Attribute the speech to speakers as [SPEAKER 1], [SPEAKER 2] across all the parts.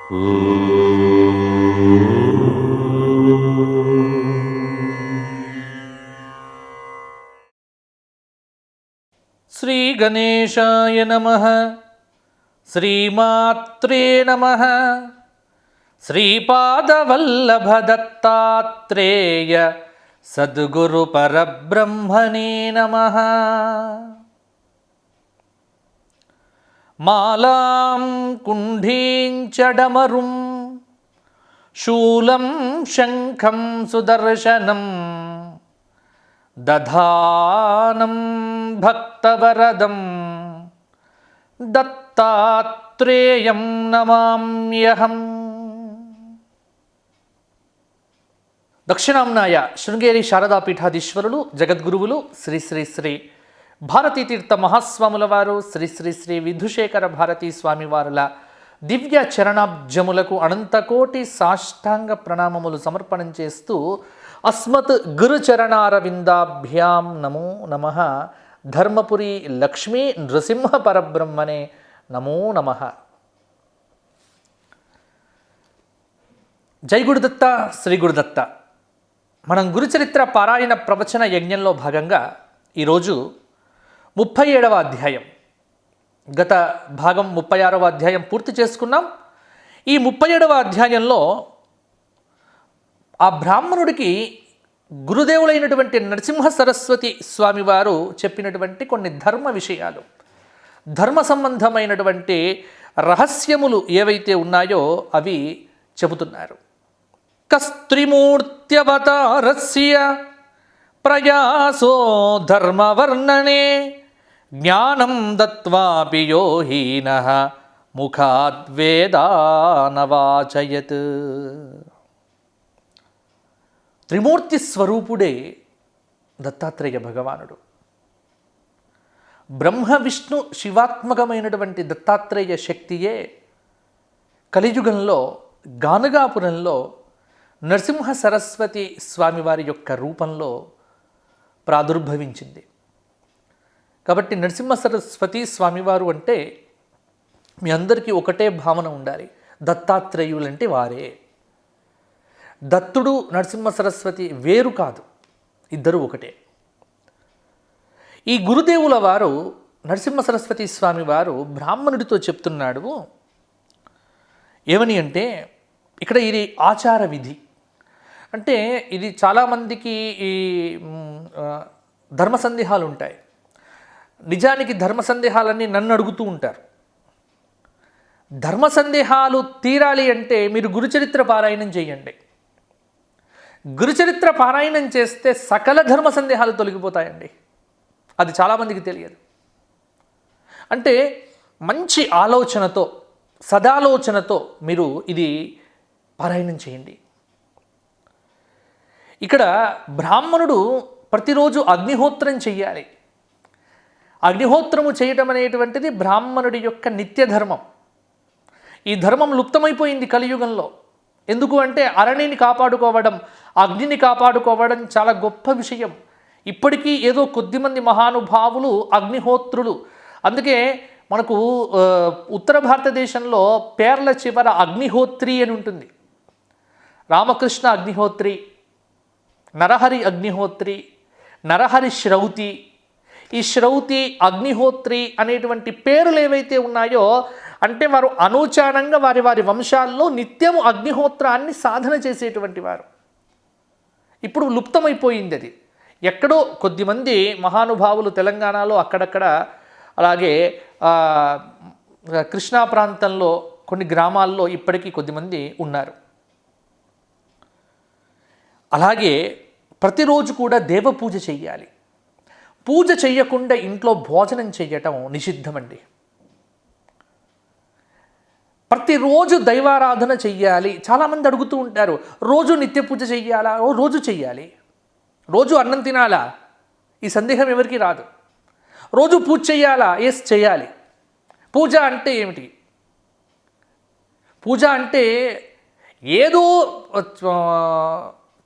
[SPEAKER 1] శ్రీ గణేశాయ నమః. శ్రీమాత్రే నమః. శ్రీపాదవల్లభ దత్తాత్రేయ సద్గురు పరబ్రహ్మణే నమః. మాలాం కుంఢీం చ డమరుం శూలం శంఖం సుదర్శనం దధానం భక్తవరదం దత్తాత్రేయం నమామ్యహం. దక్షిణాంనాయ శృంగేరి శారదాపీఠాధీశ్వరులు జగద్గురువులు శ్రీ శ్రీ శ్రీ భారతీతీర్థ మహాస్వాముల వారు శ్రీ శ్రీ శ్రీ విధుశేఖర భారతీ స్వామివారుల దివ్య చరణాబ్జములకు అనంతకోటి సాష్టాంగ ప్రణామములు సమర్పణం చేస్తూ అస్మత్ గురుచరణారవిందాభ్యాం నమో నమః. ధర్మపురి లక్ష్మీ నృసింహ పరబ్రహ్మణే నమో నమః. జై గురుదత్త, శ్రీ గురుదత్త. మనం గురుచరిత్ర పారాయణ ప్రవచన యజ్ఞంలో భాగంగా ఈరోజు 37వ అధ్యాయం, గత భాగం 36వ అధ్యాయం పూర్తి చేసుకున్నాం. ఈ 37వ అధ్యాయంలో ఆ బ్రాహ్మణుడికి గురుదేవులైనటువంటి నరసింహ సరస్వతి స్వామివారు చెప్పినటువంటి కొన్ని ధర్మ విషయాలు, ధర్మ సంబంధమైనటువంటి రహస్యములు ఏవైతే ఉన్నాయో అవి చెబుతున్నారు. కస్త్రిమూర్త్యవతారస్య ప్రయాసో ధర్మవర్ణనే జ్ఞానం దత్వాపి యో హీనః ముఖాద్వేదానవాచయత్. త్రిమూర్తి స్వరూపుడే దత్తాత్రేయ భగవానుడు. బ్రహ్మ విష్ణు శివాత్మకమైనటువంటి దత్తాత్రేయ శక్తియే కలియుగంలో గానగాపురంలో నరసింహ సరస్వతి స్వామివారి యొక్క రూపంలో ప్రాదుర్భవించింది. కాబట్టి నరసింహ సరస్వతి స్వామివారు అంటే మీ అందరికీ ఒకటే భావన ఉండాలి, దత్తాత్రేయులంటే వారే. దత్తుడు నరసింహ సరస్వతి వేరు కాదు, ఇద్దరు ఒకటే. ఈ గురుదేవుల వారు నరసింహ సరస్వతి స్వామి వారు బ్రాహ్మణుడితో చెప్తున్నాడు ఏమని అంటే, ఇక్కడ ఇది ఆచార విధి. అంటే ఇది చాలామందికి ఈ ధర్మ సందేహాలు ఉంటాయి. నిజానికి ధర్మ సందేహాలన్నీ నన్ను అడుగుతూ ఉంటారు. ధర్మ సందేహాలు తీరాలి అంటే మీరు గురుచరిత్ర పారాయణం చేయండి. గురుచరిత్ర పారాయణం చేస్తే సకల ధర్మ సందేహాలు తొలగిపోతాయండి. అది చాలామందికి తెలియదు. అంటే మంచి ఆలోచనతో, సదాలోచనతో మీరు ఇది పారాయణం చేయండి. ఇక్కడ బ్రాహ్మణుడు ప్రతిరోజు అగ్నిహోత్రం చెయ్యాలి. అగ్నిహోత్రము చేయటం అనేటువంటిది బ్రాహ్మణుడి యొక్క నిత్య ధర్మం. ఈ ధర్మం లుప్తమైపోయింది కలియుగంలో. ఎందుకు అంటే అరణిని కాపాడుకోవడం, అగ్నిని కాపాడుకోవడం చాలా గొప్ప విషయం. ఇప్పటికీ ఏదో కొద్దిమంది మహానుభావులు అగ్నిహోత్రులు. అందుకే మనకు ఉత్తర భారతదేశంలో పేర్ల చివర అగ్నిహోత్రి అని ఉంటుంది. రామకృష్ణ అగ్నిహోత్రి, నరహరి అగ్నిహోత్రి, నరహరి శ్రౌతి. ఈ శ్రౌతి, అగ్నిహోత్రి అనేటువంటి పేర్లు ఏవైతే ఉన్నాయో అంటే వారు అనూచానంగా వారి వారి వంశాల్లో నిత్యము అగ్నిహోత్రాన్ని సాధన చేసేటువంటి వారు. ఇప్పుడు లుప్తమైపోయింది అది. ఎక్కడో కొద్దిమంది మహానుభావులు తెలంగాణలో అక్కడక్కడ, అలాగే కృష్ణా ప్రాంతంలో కొన్ని గ్రామాల్లో ఇప్పటికీ కొద్దిమంది ఉన్నారు. అలాగే ప్రతిరోజు కూడా దేవపూజ చెయ్యాలి. పూజ చెయ్యకుండా ఇంట్లో భోజనం చెయ్యటం నిషిద్ధమండి. ప్రతిరోజు దైవారాధన చెయ్యాలి. చాలామంది అడుగుతూ ఉంటారు, రోజు నిత్య పూజ చెయ్యాలా? రోజు చెయ్యాలి. రోజు అన్నం తినాలా? ఈ సందేహం ఎవరికి రాదు. రోజు పూజ చెయ్యాలా? ఎస్, చెయ్యాలి. పూజ అంటే ఏమిటి? పూజ అంటే ఏదో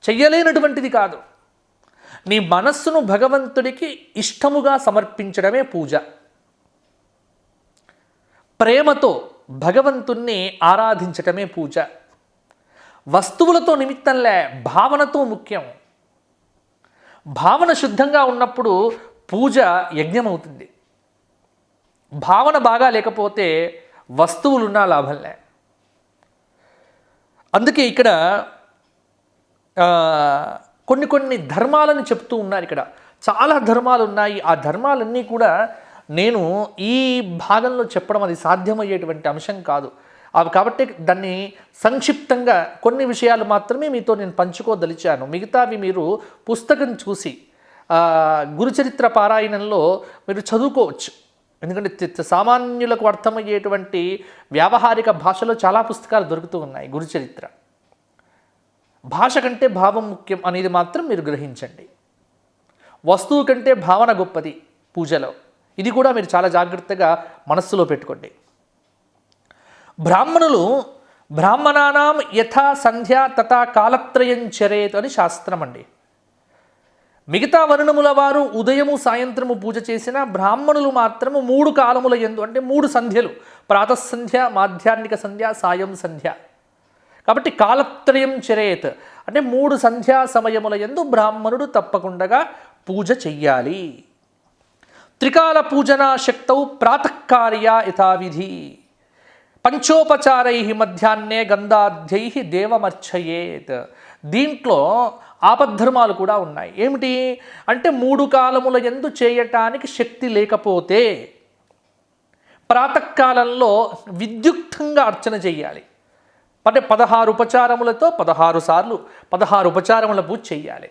[SPEAKER 1] చెయ్యలేనటువంటిది కాదు. నీ మనస్సును భగవంతుడికి ఇష్టముగా సమర్పించడమే పూజ. ప్రేమతో భగవంతుణ్ణి ఆరాధించటమే పూజ. వస్తువులతో నిమిత్తంలే, భావనతో ముఖ్యం. భావన శుద్ధంగా ఉన్నప్పుడు పూజ యజ్ఞమవుతుంది. భావన బాగా లేకపోతే వస్తువులున్నా లాభంలే. అందుకే ఇక్కడ కొన్ని ధర్మాలను చెప్తూ ఉన్నారు. ఇక్కడ చాలా ధర్మాలు ఉన్నాయి. ఆ ధర్మాలన్నీ కూడా నేను ఈ భాగంలో చెప్పడం అది సాధ్యమయ్యేటువంటి అంశం కాదు. కాబట్టి దాన్ని సంక్షిప్తంగా కొన్ని విషయాలు మాత్రమే మీతో నేను పంచుకోదలిచాను. మిగతావి మీరు పుస్తకం చూసి గురుచరిత్ర పారాయణంలో మీరు చదువుకోవచ్చు. ఎందుకంటే సామాన్యులకు అర్థమయ్యేటువంటి వ్యావహారిక భాషలో చాలా పుస్తకాలు దొరుకుతూ ఉన్నాయి. గురుచరిత్ర భాష కంటే భావం ముఖ్యం అనేది మాత్రం మీరు గ్రహించండి. వస్తువు కంటే భావన గొప్పది పూజలో. ఇది కూడా మీరు చాలా జాగ్రత్తగా మనస్సులో పెట్టుకోండి. బ్రాహ్మణానాం యథా సంధ్యా తథా కాలత్రయం చరేత్ అని శాస్త్రం అండి. మిగతా వర్ణముల వారు ఉదయము సాయంత్రము పూజ చేసిన, బ్రాహ్మణులు మాత్రము 3 కాలముల యందు, అంటే 3 సంధ్యలు, ప్రాతఃసంధ్య, మాధ్యాహ్నిక సంధ్య, సాయం సంధ్య. కాబట్టి కాలత్రయం చరేత్ అంటే 3 సంధ్యా సమయముల యందు బ్రాహ్మణుడు తప్పకుండా పూజ చెయ్యాలి. త్రికాల పూజనా శక్తౌ ప్రాతఃకార్య యథావిధి పంచోపచారై మధ్యాహ్నే గంధాధ్యై దేవమర్చయేత్. దీంట్లో ఆపద్ధర్మాలు కూడా ఉన్నాయి. ఏమిటి అంటే 3 కాలముల యందు చేయటానికి శక్తి లేకపోతే ప్రాతకాలంలో విద్యుక్తంగా అర్చన చేయాలి. అంటే 16 ఉపచారములతో 16 సార్లు 16 ఉపచారముల పూజ చెయ్యాలి.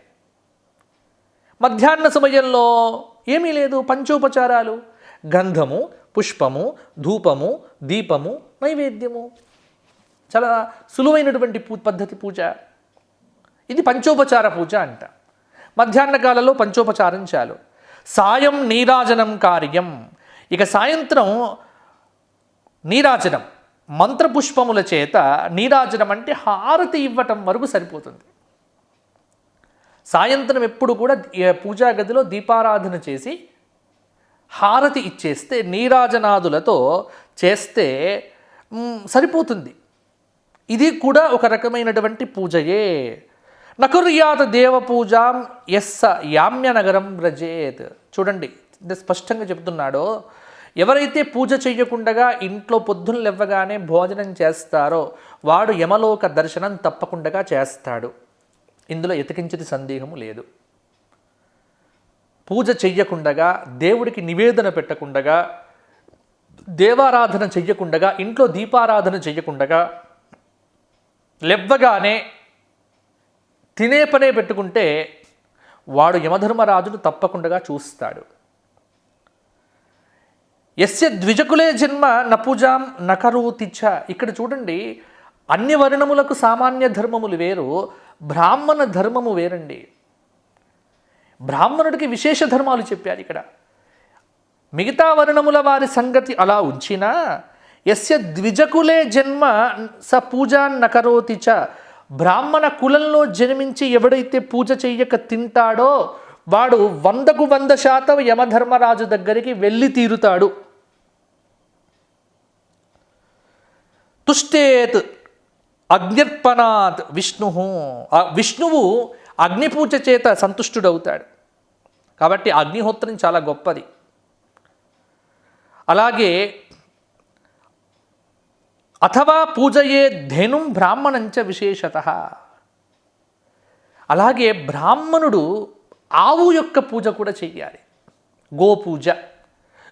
[SPEAKER 1] మధ్యాహ్న సమయంలో ఏమీ లేదు, పంచోపచారాలు: గంధము, పుష్పము, ధూపము, దీపము, నైవేద్యము. చాలా సులువైనటువంటి పద్ధతి పూజ. ఇది పంచోపచార పూజ అంట. మధ్యాహ్న కాలంలో పంచోపచారం చాలు. సాయం నీరాజనం కార్యం. ఇక సాయంత్రం నీరాజనం, మంత్రపుష్పముల చేత నీరాజనం అంటే హారతి ఇవ్వటం వరకు సరిపోతుంది. సాయంత్రం ఎప్పుడు కూడా పూజా గదిలో దీపారాధన చేసి హారతి ఇచ్చేస్తే, నీరాజనాదులతో చేస్తే సరిపోతుంది. ఇది కూడా ఒక రకమైనటువంటి పూజయే. నకుర్యాత్ దేవపూజాం యస్స యామ్యనగరం వ్రజేత్. చూడండి స్పష్టంగా చెప్తున్నాడో, ఎవరైతే పూజ చెయ్యకుండగా ఇంట్లో పొద్దున్న లేవగానే భోజనం చేస్తారో వాడు యమలోక దర్శనం తప్పకుండా చేస్తాడు. ఇందులో ఎతికించని సందేహము లేదు. పూజ చెయ్యకుండగా, దేవుడికి నివేదన పెట్టకుండగా, దేవారాధన చెయ్యకుండగా, ఇంట్లో దీపారాధన చెయ్యకుండగా, లెవ్వగానే తినే పనే పెట్టుకుంటే వాడు యమధర్మరాజును తప్పకుండా చూస్తాడు. యస్య ద్విజకులే జన్మ నపూజాం నకరోతి చ. ఇక్కడ చూడండి, అన్ని వర్ణములకు సామాన్య ధర్మములు వేరు, బ్రాహ్మణ ధర్మము వేరండి. బ్రాహ్మణుడికి విశేష ధర్మాలు చెప్పారు ఇక్కడ. మిగతా వర్ణముల వారి సంగతి అలా ఉంచినా, యస్య ద్విజకులే జన్మ స పూజాన్ నకరోతి చ. బ్రాహ్మణ కులంలో జన్మించి ఎవడైతే పూజ చెయ్యక తింటాడో వాడు 100కు 100% యమధర్మరాజు దగ్గరికి వెళ్ళి తీరుతాడు. తుష్టేత్ అగ్నిర్పణాత్ విష్ణువు అగ్నిపూజ చేత సంతుష్టుడవుతాడు. కాబట్టి అగ్నిహోత్రం చాలా గొప్పది. అలాగే అథవా పూజయే ధేనుం బ్రాహ్మణంచ విశేషతః. అలాగే బ్రాహ్మణుడు ఆవు యొక్క పూజ కూడా చెయ్యాలి.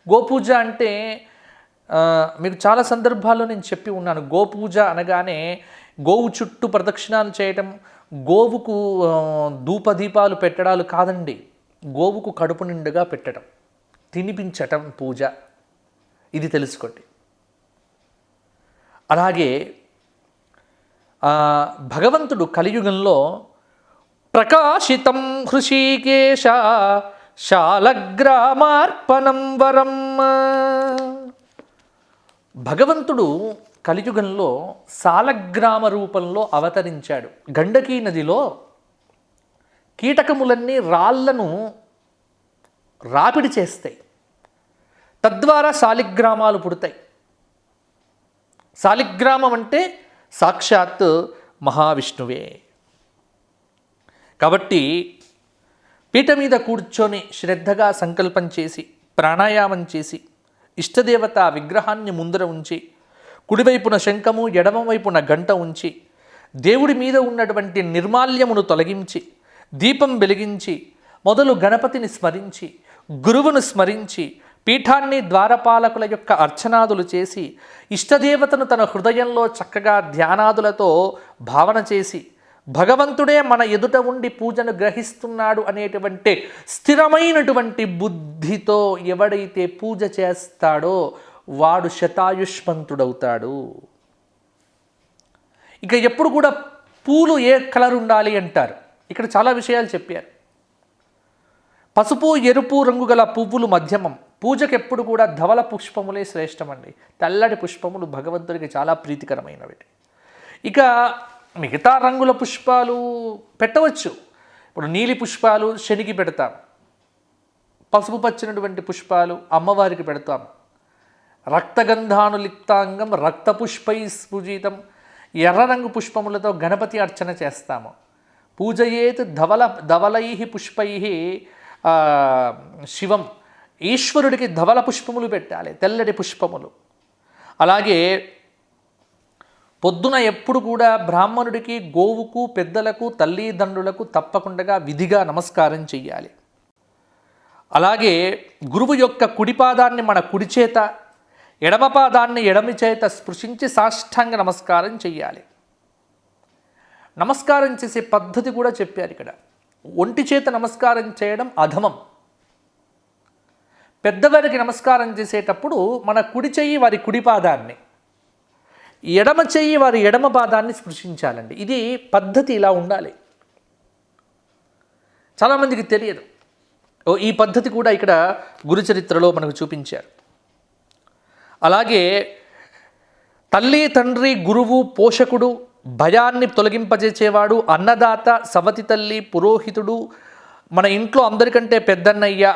[SPEAKER 1] గోపూజ అంటే మీకు చాలా సందర్భాల్లో నేను చెప్పి ఉన్నాను. గోపూజ అనగానే గోవు చుట్టూ ప్రదక్షిణాలు చేయటం, గోవుకు ధూపదీపాలు పెట్టడాలు కాదండి. గోవుకు కడుపు నిండుగా పెట్టడం, తినిపించటం పూజ. ఇది తెలుసుకోండి. అలాగే భగవంతుడు కలియుగంలో ప్రకాశితం హృషీకేశ శాలగ్రామార్పణం వరం. భగవంతుడు కలియుగంలో శాలగ్రామ రూపంలో అవతరించాడు. గండకీ నదిలో కీటకములన్నీ రాళ్లను రాపిడి చేస్తాయి, తద్వారా శాలిగ్రామాలు పుడతాయి. శాలిగ్రామం అంటే సాక్షాత్ మహావిష్ణువే. కాబట్టి పీట మీద కూర్చొని శ్రద్ధగా సంకల్పం చేసి ప్రాణాయామం చేసి ఇష్టదేవత విగ్రహాన్ని ముందర ఉంచి కుడివైపున శంఖము ఎడమవైపున గంట ఉంచి దేవుడి మీద ఉన్నటువంటి నిర్మాల్యమును తొలగించి దీపం వెలిగించి మొదలు గణపతిని స్మరించి గురువును స్మరించి పీఠాన్ని ద్వారపాలకుల యొక్క అర్చనాదులు చేసి ఇష్టదేవతను తన హృదయంలో చక్కగా ధ్యానాదులతో భావన చేసి భగవంతుడే మన ఎదుట ఉండి పూజను గ్రహిస్తున్నాడు అనేటువంటి స్థిరమైనటువంటి బుద్ధితో ఎవడైతే పూజ చేస్తాడో వాడు శతాయుష్మంతుడవుతాడు. ఇక ఎప్పుడు కూడా పూలు ఏ కలర్ ఉండాలి అంటారు. ఇక్కడ చాలా విషయాలు చెప్పారు. పసుపు ఎరుపు రంగు గల పువ్వులు మధ్యమం. పూజకు ఎప్పుడు కూడా ధవల పుష్పములే శ్రేష్టమండి. తెల్లటి పుష్పములు భగవంతుడికి చాలా ప్రీతికరమైనవి. ఇక మిగతా రంగుల పుష్పాలు పెట్టవచ్చు. ఇప్పుడు నీలి పుష్పాలు శనికి పెడతాం, పసుపు పచ్చినటువంటి పుష్పాలు అమ్మవారికి పెడతాం. రక్తగంధానులిప్తాంగం రక్తపుష్పై స్ఫుజితం, ఎర్ర రంగు పుష్పములతో గణపతి అర్చన చేస్తాము. పూజయేత్ ధవలై పుష్పై శివం, ఈశ్వరుడికి ధవల పుష్పములు పెట్టాలి, తెల్లటి పుష్పములు. అలాగే పొద్దున ఎప్పుడు కూడా బ్రాహ్మణుడికి గోవుకు పెద్దలకు తల్లిదండ్రులకు తప్పకుండా విధిగా నమస్కారం చెయ్యాలి. అలాగే గురువు యొక్క కుడిపాదాన్ని మన కుడి చేత ఎడమ పాదాన్ని ఎడమి చేత స్పృశించి సాష్టాంగ నమస్కారం చెయ్యాలి. నమస్కారం చేసే పద్ధతి కూడా చెప్పారు ఇక్కడ. ఒంటి చేత నమస్కారం చేయడం అధమం. పెద్దవారికి నమస్కారం చేసేటప్పుడు మన కుడి చెయ్యి వారి కుడి పాదాన్ని, ఎడమ చెయ్యి వారి ఎడమ పాదాన్ని స్పృశించాలండి. ఇది పద్ధతి, ఇలా ఉండాలి. చాలామందికి తెలియదు. ఈ పద్ధతి కూడా ఇక్కడ గురుచరిత్రలో మనకు చూపించారు. అలాగే తల్లి తండ్రి గురువు పోషకుడు, భయాన్ని తొలగింపజేసేవాడు, అన్నదాత, సవతి తల్లి, పురోహితుడు, మన ఇంట్లో అందరికంటే పెద్దన్నయ్య,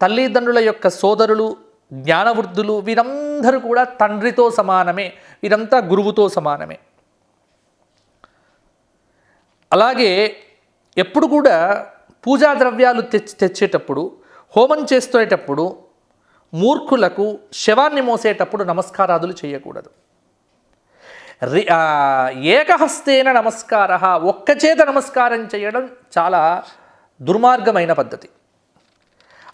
[SPEAKER 1] తల్లిదండ్రుల యొక్క సోదరులు, జ్ఞానవృద్ధులు, వీరందరూ కూడా తండ్రితో సమానమే, వీరంతా గురువుతో సమానమే. అలాగే ఎప్పుడు కూడా పూజా ద్రవ్యాలు తెచ్చేటప్పుడు, హోమం చేసేటప్పుడు మూర్ఖులకు, శవాన్ని మోసేటప్పుడు నమస్కారాదులు చేయకూడదు. ఏకహస్తేన నమస్కార, ఒక్క చేత నమస్కారం చేయడం చాలా దుర్మార్గమైన పద్ధతి.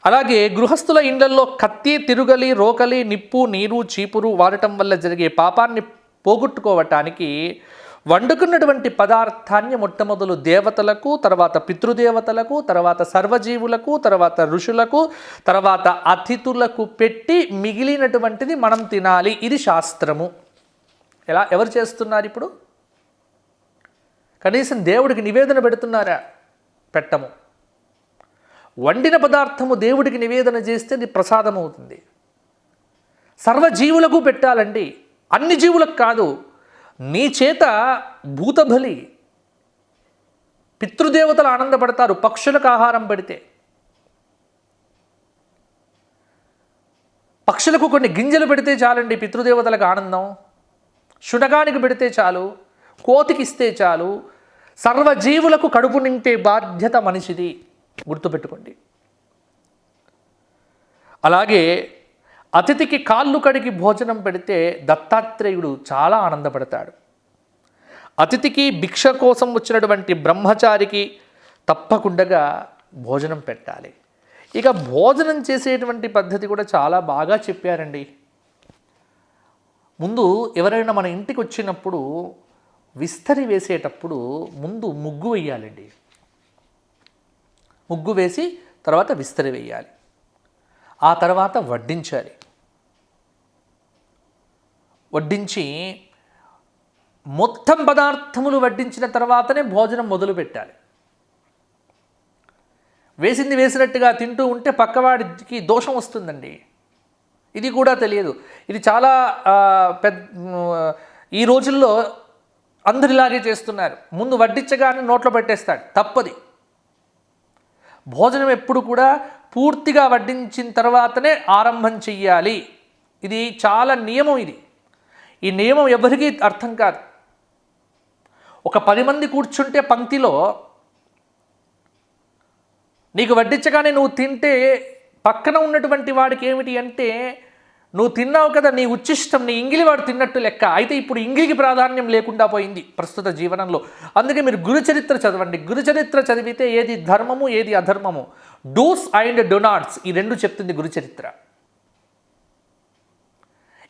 [SPEAKER 1] అలాగే గృహస్థుల ఇండ్లల్లో కత్తి, తిరుగలి, రోకలి, నిప్పు, నీరు, చీపురు వాడటం వల్ల జరిగే పాపాన్ని పోగొట్టుకోవటానికి వండుకున్నటువంటి పదార్థాన్ని మొట్టమొదలు దేవతలకు, తర్వాత పితృదేవతలకు, తర్వాత సర్వజీవులకు, తర్వాత ఋషులకు, తర్వాత అతిథులకు పెట్టి మిగిలినటువంటిది మనం తినాలి. ఇది శాస్త్రము. ఎవరు చేస్తున్నారు ఇప్పుడు? కనీసం దేవుడికి నివేదన పెడుతున్నారా? పెట్టము. వండిన పదార్థము దేవుడికి నివేదన చేస్తే అది ప్రసాదం అవుతుంది. సర్వజీవులకు పెట్టాలండి, అన్ని జీవులకు కాదు. నీ చేత భూతబలి, పితృదేవతలు ఆనందపడతారు పక్షులకు ఆహారం పెడితే. పక్షులకు కొన్ని గింజలు పెడితే చాలండి పితృదేవతలకు ఆనందం. శునకానికి పెడితే చాలు, కోతికి ఇస్తే చాలు. సర్వజీవులకు కడుపు నింపే బాధ్యత మనిషిది, గుర్తుపెట్టుకోండి. అలాగే అతిథికి కాళ్ళు కడిగి భోజనం పెడితే దత్తాత్రేయుడు చాలా ఆనందపడతాడు. అతిథికి భిక్ష కోసం వచ్చినటువంటి బ్రహ్మచారికి తప్పకుండా భోజనం పెట్టాలి. ఇక భోజనం చేసేటువంటి పద్ధతి కూడా చాలా బాగా చెప్పారండి. ముందు ఎవరైనా మన ఇంటికి వచ్చినప్పుడు విస్తరి వేసేటప్పుడు ముందు ముగ్గు వేయాలండి. ముగ్గు వేసి తర్వాత విస్తరి వేయాలి. ఆ తర్వాత వడ్డించాలి. వడ్డించి మొత్తం పదార్థములు వడ్డించిన తర్వాతనే భోజనం మొదలు పెట్టాలి. వేసింది వేసినట్టుగా తింటూ ఉంటే పక్కవాడికి దోషం వస్తుందండి. ఇది కూడా తెలియదు. ఇది చాలా ఈ రోజుల్లో అందరిలాగే చేస్తున్నారు. ముందు వడ్డించగానే నోట్లో పెట్టేస్తాడు, తప్పది. భోజనం ఎప్పుడు కూడా పూర్తిగా వడ్డించిన తర్వాతనే ఆరంభం చెయ్యాలి. ఇది చాలా నియమం. ఇది ఈ నియమం ఎవరికీ అర్థం కాదు. ఒక 10 మంది కూర్చుంటే పంక్తిలో నీకు వడ్డించగానే నువ్వు తింటే పక్కన ఉన్నటువంటి వాడికి ఏమిటి అంటే, నువ్వు తిన్నావు కదా, నీ ఉచ్చిష్టం, నీ ఇంగిలి వాడు తిన్నట్టు లెక్క. అయితే ఇప్పుడు ఇంగిలికి ప్రాధాన్యం లేకుండా పోయింది ప్రస్తుత జీవనంలో. అందుకే మీరు గురుచరిత్ర చదవండి. గురుచరిత్ర చదివితే ఏది ధర్మము ఏది అధర్మము, డూస్ అండ్ డొనాట్స్, ఈ రెండు చెప్తుంది గురుచరిత్ర.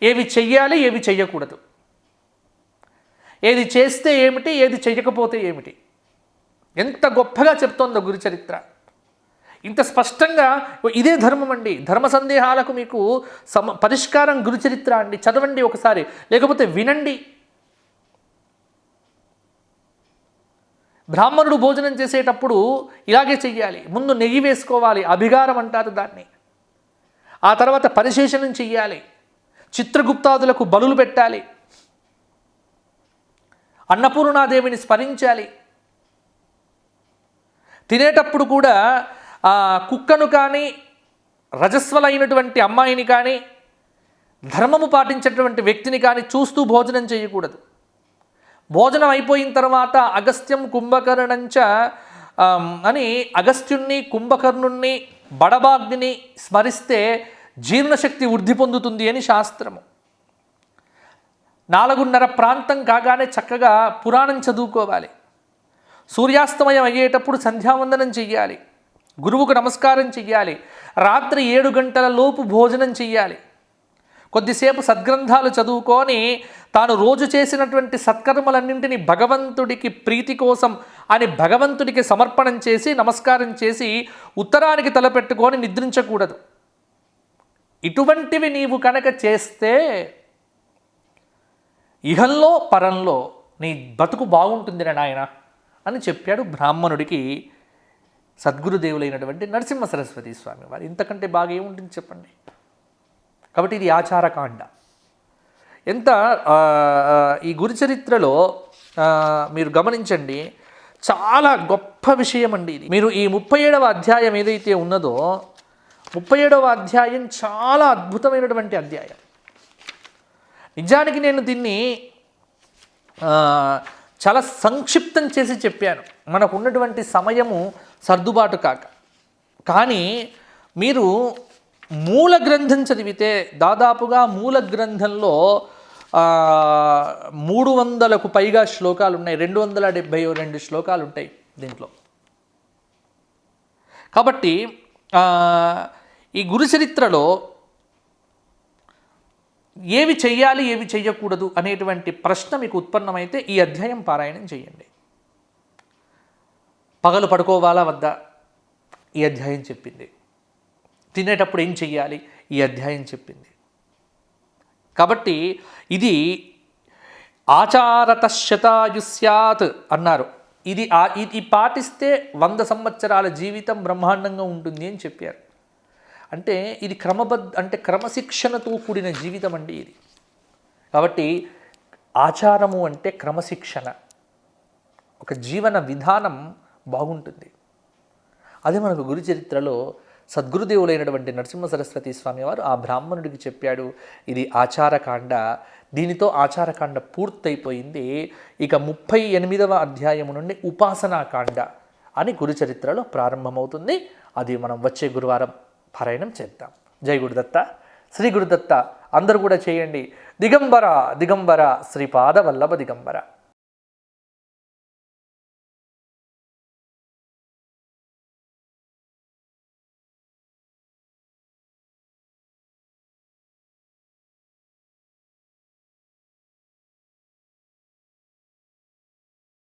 [SPEAKER 1] ఏవి చెయ్యాలి ఏవి చెయ్యకూడదు, ఏది చేస్తే ఏమిటి ఏది చెయ్యకపోతే ఏమిటి, ఎంత గొప్పగా చెప్తోందో గురుచరిత్ర. ఇంత స్పష్టంగా ఇదే ధర్మం అండి. ధర్మ సందేహాలకు మీకు పరిష్కారం గురుచరిత్ర అండి. చదవండి ఒకసారి, లేకపోతే వినండి. బ్రాహ్మణుడు భోజనం చేసేటప్పుడు ఇలాగే చెయ్యాలి. ముందు నెయ్యి వేసుకోవాలి, అభిగారం అంటారు దాన్ని. ఆ తర్వాత పరిశేషణం చెయ్యాలి, చిత్రగుప్తాదులకు బలులు పెట్టాలి, అన్నపూర్ణాదేవిని స్మరించాలి. తినేటప్పుడు కూడా కుక్కను కానీ రజస్వలైనటువంటి అమ్మాయిని కానీ ధర్మము పాటించేటువంటి వ్యక్తిని కానీ చూస్తూ భోజనం చేయకూడదు. భోజనం అయిపోయిన తర్వాత అగస్త్యం కుంభకర్ణంచ అని అగస్త్యుణ్ణి కుంభకర్ణుణ్ణి బడబాగ్ని స్మరిస్తే జీర్ణశక్తి వృద్ధి పొందుతుంది అని శాస్త్రము. 4:30 ప్రాంతం కాగానే చక్కగా పురాణం చదువుకోవాలి. సూర్యాస్తమయం అయ్యేటప్పుడు సంధ్యావందనం చెయ్యాలి, గురువుకు నమస్కారం చెయ్యాలి, రాత్రి 7 గంటల లోపు భోజనం చెయ్యాలి. కొద్దిసేపు సద్గ్రంథాలు చదువుకొని తాను రోజు చేసినటువంటి సత్కర్మలన్నింటినీ భగవంతుడికి ప్రీతి కోసం అని భగవంతుడికి సమర్పణం చేసి నమస్కారం చేసి ఉత్తరానికి తలపెట్టుకొని నిద్రించకూడదు. ఇటువంటివి నీవు కనుక చేస్తే ఇహంలో పరంలో నీ బతుకు బాగుంటుందిరా నాయన అని చెప్పాడు బ్రాహ్మణుడికి సద్గురుదేవులైనటువంటి నరసింహ సరస్వతి స్వామి వారు. ఇంతకంటే బాగా ఏముంటుంది చెప్పండి. కాబట్టి ఇది ఆచారకాండ. ఎంత ఈ గురుచరిత్రలో మీరు గమనించండి, చాలా గొప్ప విషయం అండి ఇది. మీరు ఈ 37వ అధ్యాయం ఏదైతే ఉన్నదో 37వ అధ్యాయం చాలా అద్భుతమైనటువంటి అధ్యాయం. నిజానికి నేను దీన్ని చాలా సంక్షిప్తం చేసి చెప్పాను, మనకు ఉన్నటువంటి సమయము సర్దుబాటు కాక. కానీ మీరు మూల గ్రంథం చదివితే దాదాపుగా మూల గ్రంథంలో 300కు పైగా శ్లోకాలు ఉన్నాయి. 272 శ్లోకాలు ఉంటాయి దీంట్లో. కాబట్టి ఈ గురుచరిత్రలో ఏవి చెయ్యాలి ఏవి చెయ్యకూడదు అనేటువంటి ప్రశ్న మీకు ఉత్పన్నమైతే ఈ అధ్యాయం పారాయణం చేయండి. పగలు పడుకోవాలా వద్దా ఈ అధ్యాయం చెప్పింది. తినేటప్పుడు ఏం చెయ్యాలి ఈ అధ్యాయం చెప్పింది. కాబట్టి ఇది ఆచారత శతాయుష్యాత్ అన్నారు. ఇది పాటిస్తే 100 సంవత్సరాల జీవితం బ్రహ్మాండంగా ఉంటుంది అని చెప్పారు. అంటే ఇది క్రమశిక్షణతో కూడిన జీవితం అండి ఇది. కాబట్టి ఆచారము అంటే క్రమశిక్షణ, ఒక జీవన విధానం బాగుంటుంది. అదే మనకు గురుచరిత్రలో సద్గురుదేవులైనటువంటి నరసింహ సరస్వతి స్వామి వారు ఆ బ్రాహ్మణుడికి చెప్పాడు. ఇది ఆచారకాండ. దీనితో ఆచారకాండ పూర్తయిపోయింది. ఇక 38వ అధ్యాయము నుండి ఉపాసనాకాండ అని గురుచరిత్రలో ప్రారంభమవుతుంది. అది మనం వచ్చే గురువారం పారాయణం చేద్దాం. జై గురుదత్త, శ్రీ గురుదత్త. అందరూ కూడా చేయండి. దిగంబర దిగంబర శ్రీపాద వల్లభ దిగంబర.